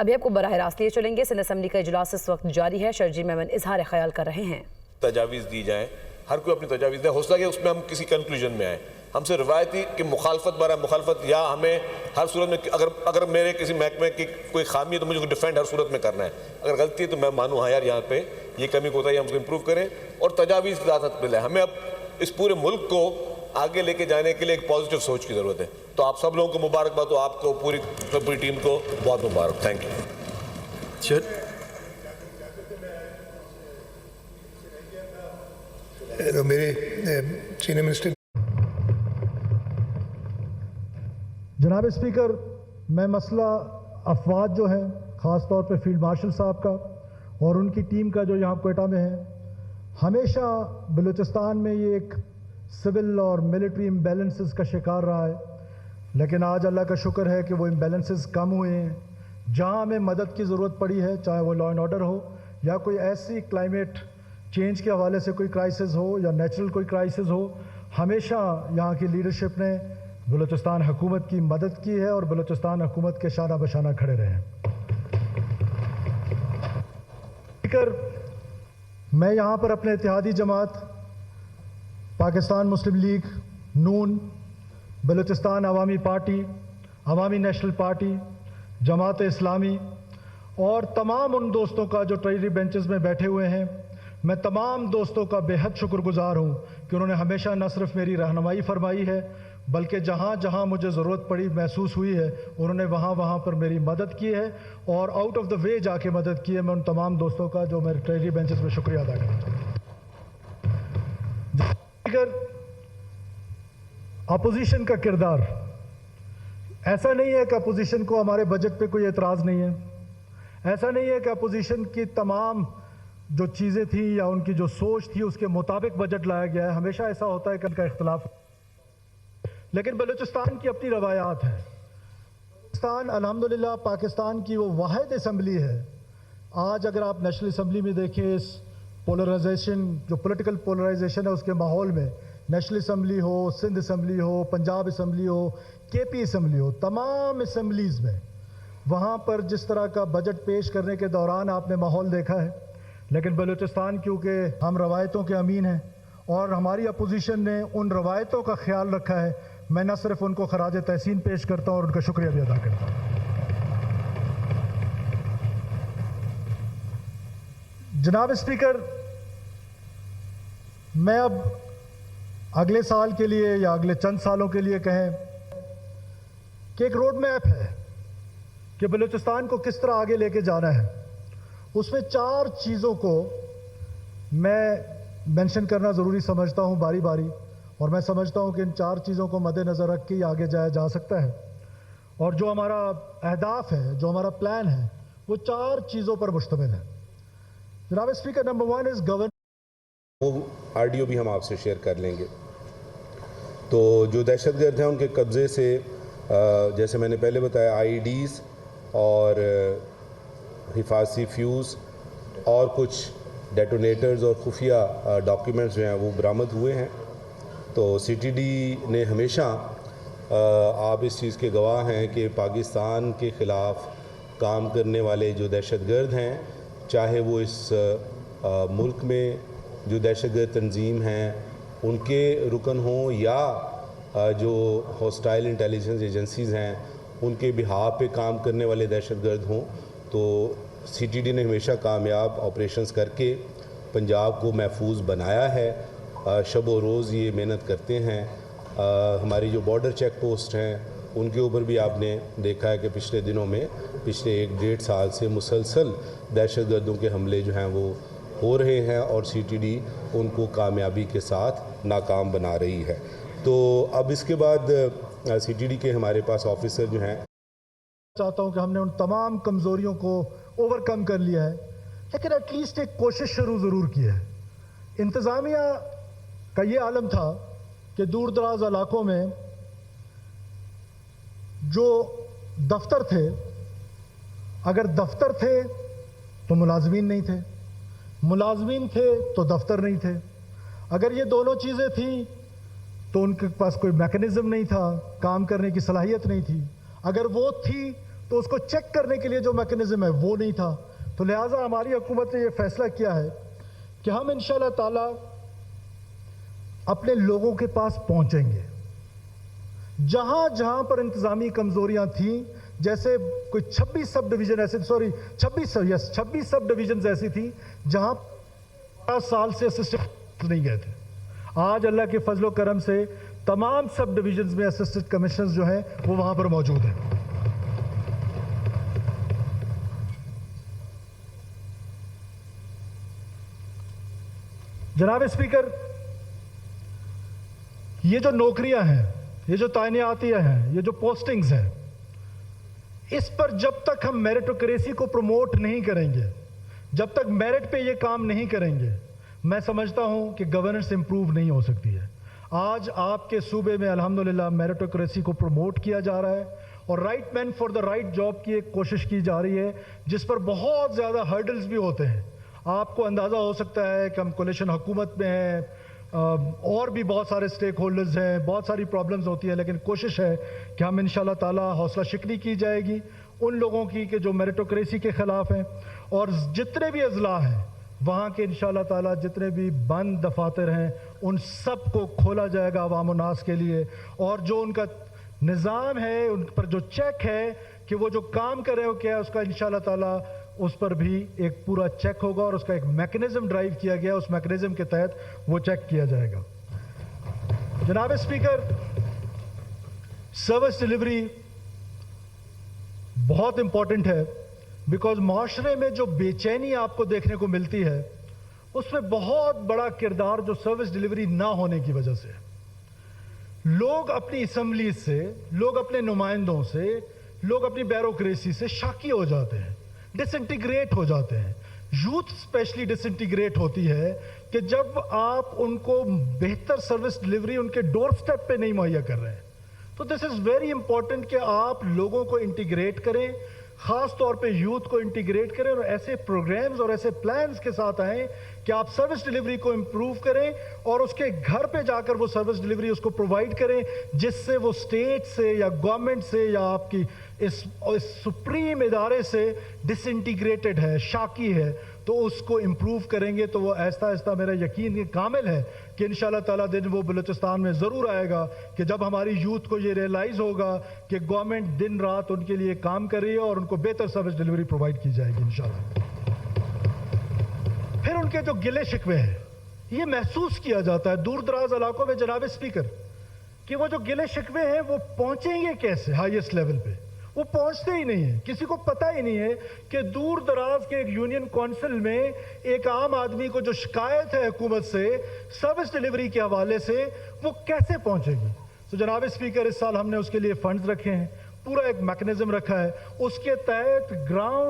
ابھی آپ کو براہ راست لیے چلیں گے۔ سندھ اسمبلی کا اجلاس اس وقت جاری ہے۔ شرجیل میمن اظہار خیال کر رہے ہیں۔ تجاویز دی جائیں، ہر کوئی اپنی تجاویز دے، حوصلہ کہ اس میں ہم کسی کنکلوژن میں آئیں۔ ہم سے روایتی کہ مخالفت برائے مخالفت، یا ہمیں ہر صورت میں اگر میرے کسی محکمے کی کوئی خامی ہے تو مجھے ڈیفینڈ ہر صورت میں کرنا ہے۔ اگر غلطی ہے تو میں مانوں ہاں یار یہاں پہ یہ کمی کوتاہی ہم اس کو امپروو کریں، اور تجاویز کی اجازت ملے۔ ہمیں اب اس پورے ملک کو آگے لے کے جانے کے لیے ایک پازیٹیو سوچ کی ضرورت ہے۔ تو آپ سب لوگوں کو مبارکباد، آپ کو پوری ٹیم کو بہت مبارک۔ Thank you. میرے سینئر منسٹر جناب اسپیکر، میں مسئلہ افواج جو ہیں، خاص طور پہ فیلڈ مارشل صاحب کا اور ان کی ٹیم کا جو یہاں کوئٹہ میں ہے، ہمیشہ بلوچستان میں یہ ایک سول اور ملٹری امبیلنسز کا شکار رہا ہے، لیکن آج اللہ کا شکر ہے کہ وہ امبیلنسز کم ہوئے ہیں۔ جہاں ہمیں مدد کی ضرورت پڑی ہے، چاہے وہ لا اینڈ آرڈر ہو یا کوئی ایسی کلائمیٹ چینج کے حوالے سے کوئی کرائسس ہو یا نیچرل کوئی کرائسس ہو، ہمیشہ یہاں کی لیڈرشپ نے بلوچستان حکومت کی مدد کی ہے اور بلوچستان حکومت کے شانہ بشانہ کھڑے رہے ہیں۔ اسپیکر، میں یہاں پر اپنے اتحادی جماعت پاکستان مسلم لیگ نون، بلوچستان عوامی پارٹی، عوامی نیشنل پارٹی، جماعت اسلامی اور تمام ان دوستوں کا جو ٹریجری بینچز میں بیٹھے ہوئے ہیں، میں تمام دوستوں کا بے حد شکر گزار ہوں کہ انہوں نے ہمیشہ نہ صرف میری رہنمائی فرمائی ہے، بلکہ جہاں جہاں مجھے ضرورت پڑی محسوس ہوئی ہے، انہوں نے وہاں پر میری مدد کی ہے اور آؤٹ آف دا وے جا کے مدد کی ہے۔ میں ان تمام دوستوں کا جو میرے ٹریجری بینچز میں شکریہ ادا کرنا چاہتا ہوں۔ اپوزیشن کا کردار ایسا نہیں ہے کہ اپوزیشن کو ہمارے بجٹ پہ کوئی اعتراض نہیں ہے، ایسا نہیں ہے کہ اپوزیشن کی تمام جو چیزیں تھیں یا ان کی جو سوچ تھی اس کے مطابق بجٹ لایا گیا ہے۔ ہمیشہ ایسا ہوتا ہے کہ ان کا اختلاف، لیکن بلوچستان کی اپنی روایات ہیں۔ بلوچستان الحمدللہ پاکستان کی وہ واحد اسمبلی ہے۔ آج اگر آپ نیشنل اسمبلی میں دیکھیں، اس پولرائزیشن جو پولیٹیکل پولرائزیشن ہے اس کے ماحول میں، نیشنل اسمبلی ہو، سندھ اسمبلی ہو، پنجاب اسمبلی ہو، کے پی اسمبلی ہو، تمام اسمبلیز میں وہاں پر جس طرح کا بجٹ پیش کرنے کے دوران آپ نے ماحول دیکھا ہے، لیکن بلوچستان کیونکہ ہم روایتوں کے امین ہیں اور ہماری اپوزیشن نے ان روایتوں کا خیال رکھا ہے، میں نہ صرف ان کو خراج تحسین پیش کرتا ہوں اور ان کا شکریہ بھی ادا کرتا ہوں۔ جناب اسپیکر، میں اب اگلے سال کے لیے یا اگلے چند سالوں کے لیے کہیں کہ ایک روڈ میپ ہے کہ بلوچستان کو کس طرح آگے لے کے جانا ہے۔ اس میں 4 چیزوں کو میں مینشن کرنا ضروری سمجھتا ہوں باری باری، اور میں سمجھتا ہوں کہ ان 4 چیزوں کو مد نظر رکھ کے آگے جایا جا سکتا ہے، اور جو ہمارا اہداف ہے، جو ہمارا پلان ہے، وہ 4 چیزوں پر مشتمل ہے۔ جناب اسپیکر، نمبر 1 از گورننس۔ وہ آڈیو بھی ہم آپ سے شیئر کر لیں گے۔ تو جو دہشت گرد ہیں ان کے قبضے سے جیسے میں نے پہلے بتایا آئی ڈیز اور حفاظتی فیوز اور کچھ ڈیٹونیٹرز اور خفیہ ڈاکیومنٹس جو ہیں وہ برآمد ہوئے ہیں۔ تو سی ٹی ڈی نے ہمیشہ آپ اس چیز کے گواہ ہیں کہ پاکستان کے خلاف کام کرنے والے جو دہشت گرد ہیں، چاہے وہ اس ملک میں جو دہشت گرد تنظیم ہیں ان کے رکن ہوں یا جو ہاسٹائل انٹیلیجنس ایجنسیز ہیں ان کے بہاف پہ کام کرنے والے دہشت گرد ہوں، تو سی ٹی ڈی نے ہمیشہ کامیاب آپریشنز کر کے پنجاب کو محفوظ بنایا ہے۔ شب و روز یہ محنت کرتے ہیں۔ ہماری جو بارڈر چیک پوسٹ ہیں ان کے اوپر بھی آپ نے دیکھا ہے کہ پچھلے دنوں میں پچھلے 1-1.5 سال سے مسلسل دہشت گردوں کے حملے جو ہیں وہ ہو رہے ہیں اور سی ٹی ڈی ان کو کامیابی کے ساتھ ناکام بنا رہی ہے۔ تو اب اس کے بعد سی ٹی ڈی کے ہمارے پاس آفیسر جو ہیں، چاہتا ہوں کہ ہم نے ان تمام کمزوریوں کو اوور کم کر لیا ہے، لیکن ایٹ لیسٹ ایک کوشش شروع ضرور کی ہے۔ انتظامیہ کا یہ عالم تھا کہ دور دراز علاقوں میں جو دفتر تھے، اگر دفتر تھے تو ملازمین نہیں تھے، ملازمین تھے تو دفتر نہیں تھے۔ اگر یہ دونوں چیزیں تھیں تو ان کے پاس کوئی میکنزم نہیں تھا، کام کرنے کی صلاحیت نہیں تھی۔ اگر وہ تھی تو اس کو چیک کرنے کے لیے جو میکنزم ہے وہ نہیں تھا. تو لہٰذا ہماری حکومت نے یہ فیصلہ کیا ہے کہ ہم انشاءاللہ تعالی اپنے لوگوں کے پاس پہنچیں گے. جہاں جہاں پر انتظامی کمزوریاں تھیں, جیسے کوئی 26 سب ڈویژن ایسے 26 سب ڈویژنز ایسی تھی جہاں 10 سال سے اسسٹنٹ نہیں گئے تھے. آج اللہ کے فضل و کرم سے تمام سب ڈویژنز میں اسسٹنٹ کمشنرز جو ہیں وہ وہاں پر موجود ہیں. جناب اسپیکر, یہ جو نوکریاں ہیں, یہ جو تعیناتیاں ہیں, یہ جو پوسٹنگز ہیں, اس پر جب تک ہم میرٹوکریسی کو پروموٹ نہیں کریں گے, جب تک میرٹ پہ یہ کام نہیں کریں گے, میں سمجھتا ہوں کہ گورننس امپروو نہیں ہو سکتی ہے. آج آپ کے صوبے میں الحمدللہ میرٹوکریسی کو پروموٹ کیا جا رہا ہے اور right man for the right job کی ایک کوشش کی جا رہی ہے, جس پر بہت زیادہ ہرڈلز بھی ہوتے ہیں. آپ کو اندازہ ہو سکتا ہے کہ ہم کولیشن حکومت میں ہیں, اور بھی بہت سارے سٹیک ہولڈرز ہیں, بہت ساری پرابلمز ہوتی ہیں, لیکن کوشش ہے کہ ہم انشاءاللہ تعالی حوصلہ شکنی کی جائے گی ان لوگوں کی کہ جو میرٹوکریسی کے خلاف ہیں, اور جتنے بھی اضلاع ہیں وہاں کے انشاءاللہ تعالی جتنے بھی بند دفاتر ہیں ان سب کو کھولا جائے گا عوام و ناس کے لیے, اور جو ان کا نظام ہے, ان پر جو چیک ہے کہ وہ جو کام کر رہے ہو کیا ہے, اس کا انشاءاللہ تعالی اس پر بھی ایک پورا چیک ہوگا اور اس کا ایک میکنزم ڈرائیو کیا گیا, اس میکنزم کے تحت وہ چیک کیا جائے گا. جناب اسپیکر, سروس ڈیلیوری بہت امپورٹنٹ ہے, بیکاز معاشرے میں جو بے چینی آپ کو دیکھنے کو ملتی ہے اس میں بہت بڑا کردار جو سروس ڈیلیوری نہ ہونے کی وجہ سے. لوگ اپنی اسمبلی سے, لوگ اپنے نمائندوں سے, لوگ اپنی بیوروکریسی سے شاکی ہو جاتے ہیں, ڈس انٹیگریٹ ہو جاتے ہیں. یوتھ اسپیشلی ڈس انٹیگریٹ ہوتی ہے کہ جب آپ ان کو بہتر سروس ڈیلیوری ان کے ڈور سٹیپ پہ نہیں مہیا کر رہے ہیں. تو دس از ویری امپورٹنٹ کہ آپ لوگوں کو انٹیگریٹ کریں, خاص طور پہ یوتھ کو انٹیگریٹ کریں, اور ایسے پروگرامز اور ایسے پلانز کے ساتھ آئیں کہ آپ سروس ڈیلیوری کو امپروو کریں اور اس کے گھر پہ جا کر وہ سروس ڈیلیوری اس کو پرووائڈ کریں, جس سے وہ اسٹیٹ سے یا گورنمنٹ سے یا آپ کی اس سپریم ادارے سے ڈس انٹیگریٹڈ ہے, شاکی ہے. تو اس کو امپروو کریں گے تو وہ آہستہ آہستہ, میرا یقین کامل ہے کہ انشاءاللہ تعالیٰ دن وہ بلوچستان میں ضرور آئے گا کہ جب ہماری یوتھ کو یہ ریئلائز ہوگا کہ گورنمنٹ دن رات ان کے لیے کام کر رہی ہے اور ان کو بہتر سروس ڈیلیوری پرووائڈ کی جائے گی انشاءاللہ. پھر ان کے جو گلے شکوے ہیں, یہ محسوس کیا جاتا ہے دور دراز علاقوں میں جناب اسپیکر, کہ وہ جو گلے شکوے ہیں وہ پہنچیں گے کیسے ہائیسٹ لیول پہ. وہ پہنچتے ہی نہیں ہیں, کسی کو پتہ ہی نہیں ہے کہ دور دراز کے ایک یونین کونسل میں ایک عام آدمی کو جو شکایت ہے حکومت سے سروس ڈیلیوری کے حوالے سے, وہ کیسے پہنچے گی. تو جناب اسپیکر, اس سال ہم نے اس کے لیے فنڈز رکھے ہیں, پورا ایک میکنزم رکھا ہے, اس کے تحت گراؤنڈ